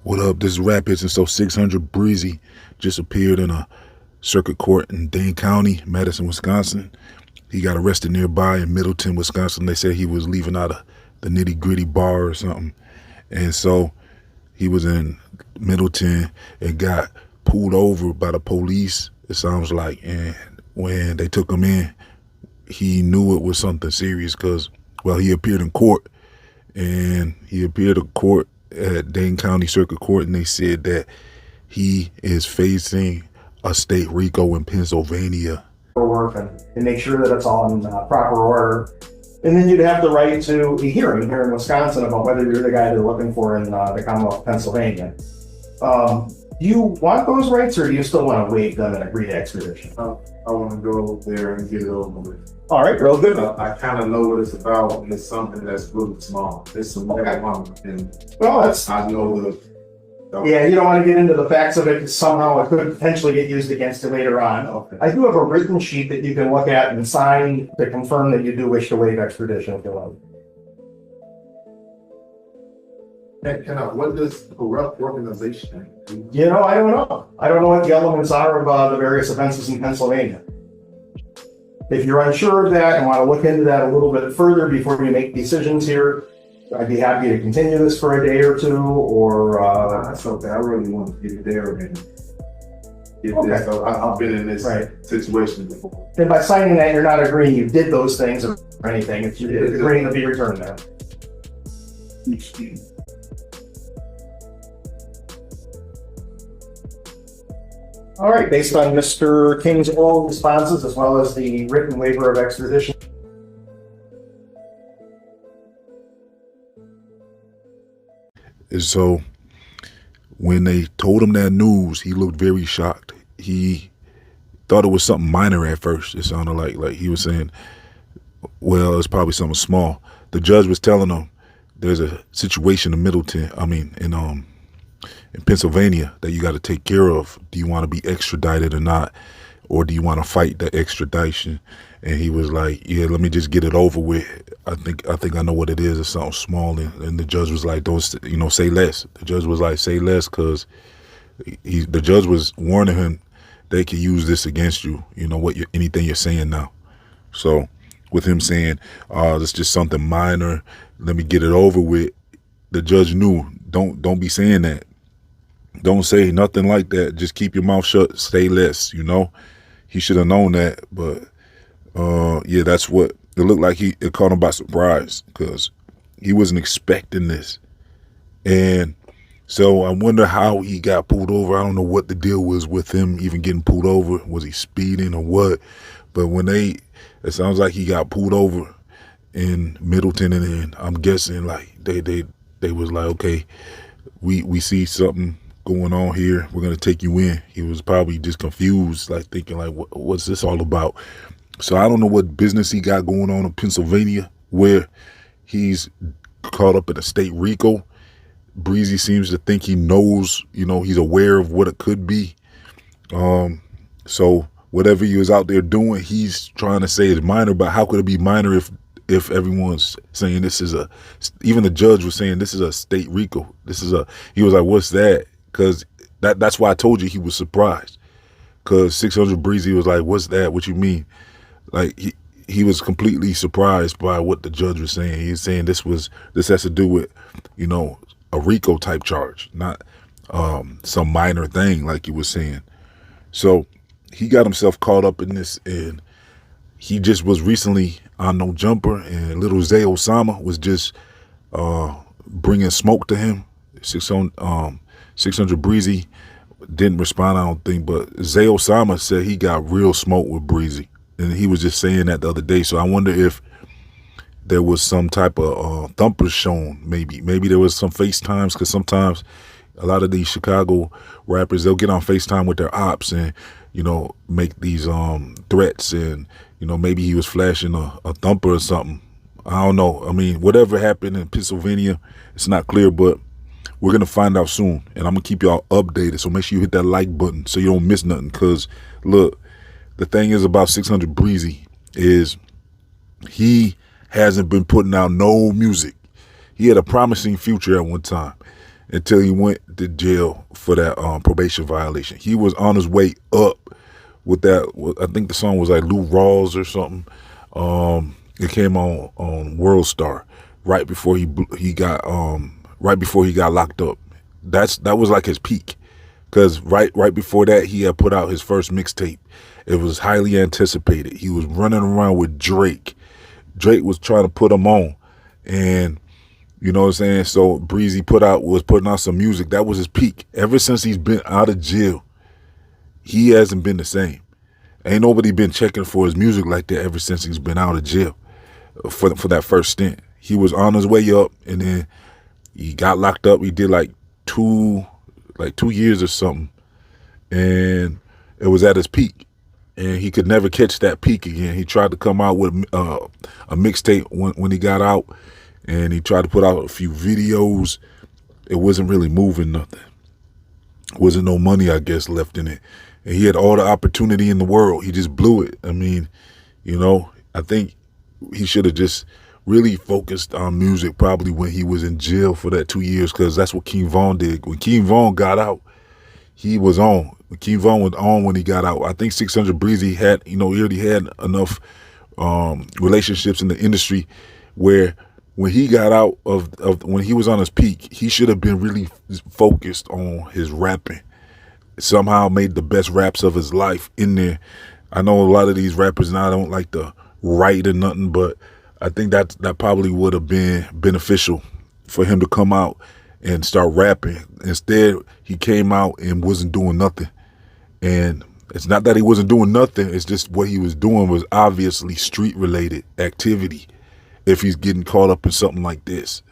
What up? This is Rap Hits, and so 600 Breezy just appeared in a circuit court in Dane County, Madison, Wisconsin. He got arrested nearby in Middleton, Wisconsin. They said he was leaving out of the Nitty Gritty bar or something. And so he was in Middleton and got pulled over by the police, it sounds like. And when they took him in, he knew it was something serious because, well, he appeared in court. And he appeared in court at Dane County Circuit Court, and they said that he is facing a state RICO in Pennsylvania. Work and make sure that it's all in proper order. And then you'd have the right to a hearing here in Wisconsin about whether you're the guy they're looking for in the Commonwealth of Pennsylvania. Do you want those rights, or do you still want to waive them and agree to extradition? I want to go there and get it over with. All right, real good. I kind of know what it's about, and it's something that's really small. It's some marijuana, and Well, that's I know the. yeah. You don't want to get into the facts of it because somehow it could potentially get used against you later on. Okay. I do have a written sheet that you can look at and sign to confirm that you do wish to waive extradition if you like. What does corrupt organization do? You know, I don't know. I don't know what the elements are of the various offenses in Pennsylvania. If you're unsure of that and want to look into that a little bit further before you make decisions here, I'd be happy to continue this for a day or two, or That's okay. I really want to get there and get Okay. this. So I've been in this Right. situation before. then by signing that, you're not agreeing you did those things or anything. If you're agreeing to be returned there. All right, based on Mr. King's oral responses as well as the written waiver of extradition. And so when they told him that news, he looked very shocked. He thought it was something minor at first. It sounded like he was saying, well, it's probably something small. The judge was telling him there's a situation in Middleton, in Pennsylvania that you got to take care of. Do you want to be extradited or not? Or do you want to fight the extradition? And he was like, yeah, let me just get it over with. I think I know what it is. It's something small. And the judge was like, don't, say less. The judge was like, say less, because the judge was warning him they could use this against you, anything you're saying now. So with him saying, it's just something minor, let me get it over with, the judge knew, don't be saying that. Don't say nothing like that. Just keep your mouth shut, say less, He should have known that, but yeah, that's what it looked like. It caught him by surprise because he wasn't expecting this. And so I wonder how he got pulled over. I don't know what the deal was with him even getting pulled over. Was he speeding or what? But it sounds like he got pulled over in Middleton, and then I'm guessing like they was like, okay, we see something going on here, we're gonna take you in. He was probably just confused, like thinking like, what's this all about? So I don't know what business he got going on in Pennsylvania where he's caught up in a state RICO. Breezy seems to think he knows, he's aware of what it could be. So whatever he was out there doing, he's trying to say is minor, but how could it be minor if everyone's saying this is even the judge was saying this is a state RICO. He was like, what's that? Because that's why I told you he was surprised. Because 600 Breezy was like, what's that? What you mean? Like he was completely surprised by what the judge was saying. He was saying this has to do with, a RICO type charge, not some minor thing like he was saying. So he got himself caught up in this, and he just was recently on No Jumper, and little Zay Osama was just bringing smoke to him. 600 Breezy didn't respond, I don't think, but Zay Osama said he got real smoke with Breezy, and he was just saying that the other day. So I wonder if there was some type of thumpers shown. Maybe there was some FaceTimes, because sometimes a lot of these Chicago rappers, they'll get on FaceTime with their ops and make these threats, and maybe he was flashing a thumper or something. I don't know. I mean, whatever happened in Pennsylvania, it's not clear, but we're going to find out soon, and I'm going to keep y'all updated. So make sure you hit that like button so you don't miss nothing. Because, look, the thing is about 600 Breezy is he hasn't been putting out no music. He had a promising future at one time. until he went to jail for that probation violation. He was on his way up with that. I think the song was like Lou Rawls or something. It came on World Star right before he got locked up. That was like his peak, because right before that he had put out his first mixtape. It was highly anticipated. He was running around with Drake. Drake was trying to put him on, and you know what I'm saying. So Breezy was putting out some music. That was his peak. Ever since he's been out of jail, he hasn't been the same. Ain't nobody been checking for his music like that ever since he's been out of jail for that first stint. He was on his way up, and then he got locked up. He did like 2 years or something, and it was at his peak, and he could never catch that peak again. He tried to come out with a mixtape when he got out, and he tried to put out a few videos. It wasn't really moving nothing. Wasn't no money, I guess, left in it. And he had all the opportunity in the world. He just blew it. I mean, I think he should have just really focused on music probably when he was in jail for that 2 years, because that's what King Von did. When King Von got out, he was on. King Von was on when he got out. I think 600 Breezy he already had enough relationships in the industry where when he got out when he was on his peak, he should have been really focused on his rapping. Somehow made the best raps of his life in there. I know a lot of these rappers now don't like to write or nothing, but I think that probably would have been beneficial for him to come out and start rapping. Instead, he came out and wasn't doing nothing. And it's not that he wasn't doing nothing, it's just what he was doing was obviously street-related activity if he's getting caught up in something like this.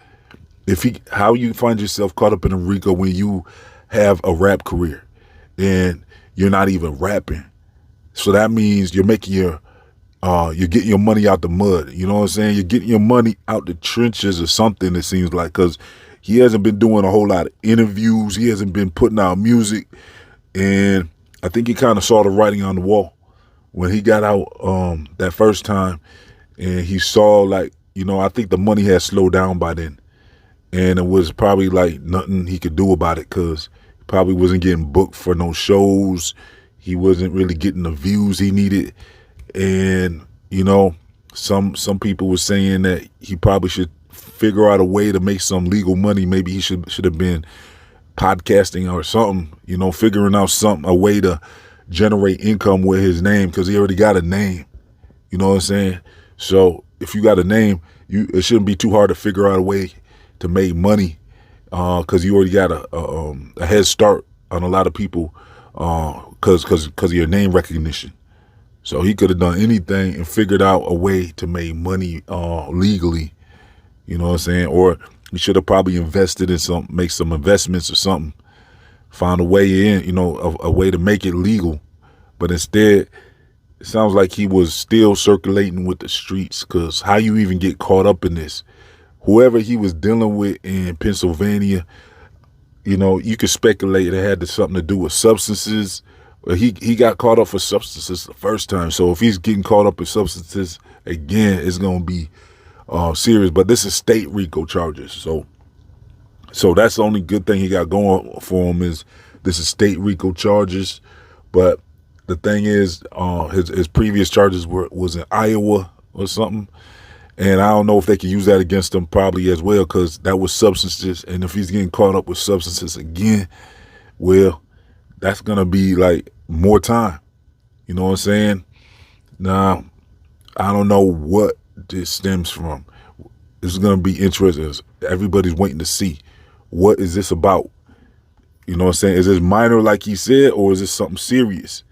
How you find yourself caught up in a RICO when you have a rap career and you're not even rapping? So that means you're getting your money out the mud. You know what I'm saying? You're getting your money out the trenches or something, it seems like, because he hasn't been doing a whole lot of interviews. He hasn't been putting out music. And I think he kind of saw the writing on the wall when he got out that first time. And he saw, I think the money had slowed down by then. And it was probably like nothing he could do about it, because he probably wasn't getting booked for no shows. He wasn't really getting the views he needed. And, some people were saying that he probably should figure out a way to make some legal money. Maybe he should have been podcasting or something, figuring out a way to generate income with his name, because he already got a name. You know what I'm saying? So if you got a name, it shouldn't be too hard to figure out a way to make money, because you already got a head start on a lot of people, because of your name recognition. So he could have done anything and figured out a way to make money legally. You know what I'm saying? Or he should have probably invested in make some investments or something, found a way in, a way to make it legal. But instead, it sounds like he was still circulating with the streets, because how you even get caught up in this? Whoever he was dealing with in Pennsylvania, you could speculate it had something to do with substances. He got caught up for substances the first time. So if he's getting caught up in substances again, it's going to be serious. But this is state RICO charges. So that's the only good thing he got going for him, is this is state RICO charges. But the thing is, his previous charges was in Iowa or something. And I don't know if they can use that against him probably as well, because that was substances. And if he's getting caught up with substances again, well, that's going to be like more time. You know what I'm saying? Now, I don't know what this stems from. This is going to be interesting. Everybody's waiting to see, what is this about? You know what I'm saying? Is this minor like he said, or is this something serious?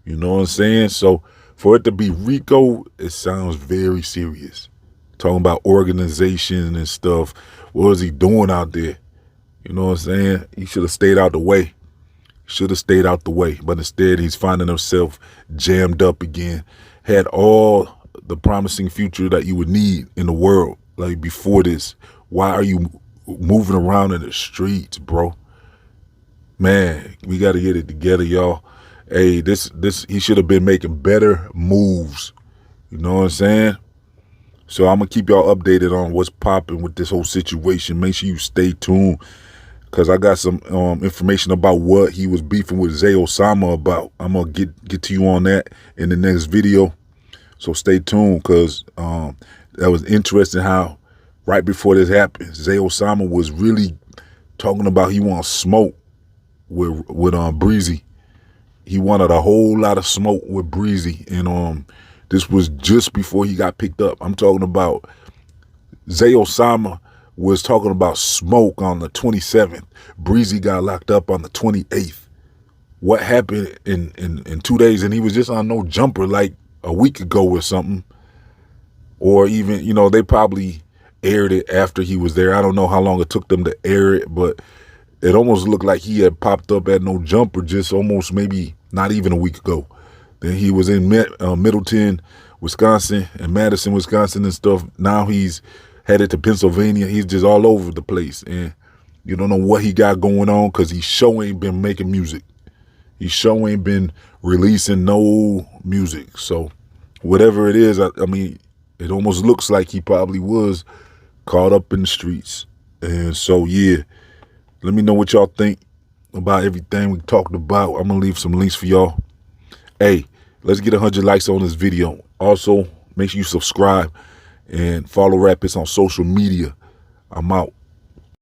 You know what I'm saying? So for it to be RICO, it sounds very serious. Talking about organization and stuff. What was he doing out there? You know what I'm saying? He should have stayed out the way. But instead, he's finding himself jammed up again. Had all the promising future that you would need in the world, like before this. Why are you moving around in the streets, bro? Man, we got to get it together, y'all. Hey, he should have been making better moves. You know what I'm saying? So I'm going to keep y'all updated on what's popping with this whole situation. Make sure you stay tuned, because I got some information about what he was beefing with Zay Osama about. I'm gonna get to you on that in the next video, so stay tuned, because that was interesting how right before this happened, Zay Osama was really talking about he wants smoke with Breezy. He wanted a whole lot of smoke with Breezy, and this was just before he got picked up. I'm talking about Zay Osama was talking about smoke on the 27th. Breezy got locked up on the 28th. What happened in 2 days? And he was just on no jumper like a week ago or something. Or even, you know, they probably aired it after he was there. I don't know how long it took them to air it, but it almost looked like he had popped up at no jumper just almost maybe not even a week ago. Then he was in Middleton, Wisconsin, and Madison, Wisconsin and stuff. Now he's headed to Pennsylvania. He's just all over the place. And you don't know what he got going on, because he sure ain't been making music. He sure ain't been releasing no music. So whatever it is, I mean, it almost looks like he probably was caught up in the streets. And so, yeah, let me know what y'all think about everything we talked about. I'm going to leave some links for y'all. Hey, let's get 100 likes on this video. Also, make sure you subscribe and follow Rap HITZ on social media. I'm out.